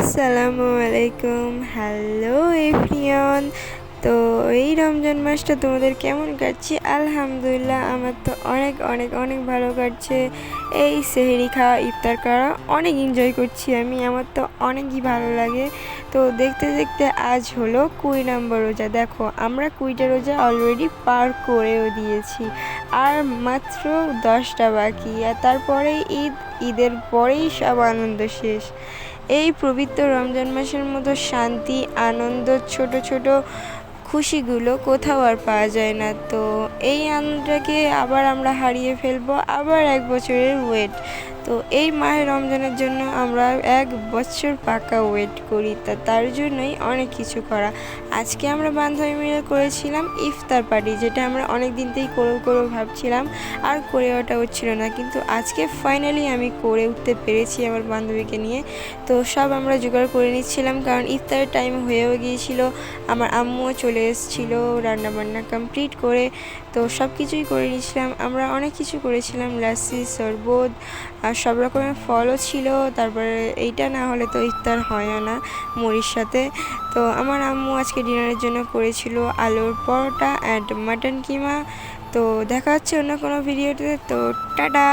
আসসালামু আলাইকুম। Hello everyone. তো এই রমজান মাসটা তোমাদের কেমন কাটছে? আলহামদুলিল্লাহ, আমার তো অনেক অনেক অনেক ভালো কাটছে। এই সেহরি খাওয়া, ইফতার করা অনেক এনজয় করছি আমি। আমার তো অনেকই ভালো লাগে। তো দেখতে দেখতে আজ হলো 20 নম্বর রোজা। দেখো, আমরা 20টা রোজা অলরেডি পার করেও দিয়েছি, আর মাত্র 10টা বাকি। আর তারপরেই ঈদ, ঈদের পরেই সব আনন্দ শেষ। এই পবিত্র রমজান মাসের মতো শান্তি, আনন্দ, ছোট ছোট খুশিগুলো কোথাও আর পাওয়া যায় না। তো এই আনন্দটাকে আবার আমরা হারিয়ে ফেলবো, আবার 1 বছরের ওয়েট। তো এই মাহে রমজানের জন্য আমরা 1 বছর পাকা ওয়েট করি। তার জন্যই অনেক কিছু করা। আজকে আমরা বান্ধবী মিলে করেছিলাম ইফতার পার্টি, যেটা আমরা অনেক দিন থেকেই করবো ভাবছিলাম, আর করে ওঠা হচ্ছিল না, কিন্তু আজকে ফাইনালি আমি করে উঠতে পেরেছি আমার বান্ধবীকে নিয়ে। তো সব আমরা জোগাড় করে নিচ্ছিলাম, কারণ ইফতারের টাইম হয়েও গিয়েছিল। আমার আম্মুও চলে এসেছিলো রান্নাবান্না কমপ্লিট করে। তো সব কিছুই করে নিয়েছিলাম, আমরা অনেক কিছু করেছিলাম, লাসি, শরবত, আর সব রকমের ফলও ছিল। তারপরে এইটা না হলে তো ইফতার হয় না মুড়ির সাথে। তো আমার আম্মু আজকে ডিনারের জন্য করেছিল আলুর পরোটা অ্যান্ড মাটন কিমা। তো দেখা হচ্ছে অন্য কোনো ভিডিওতে। তো টাটা।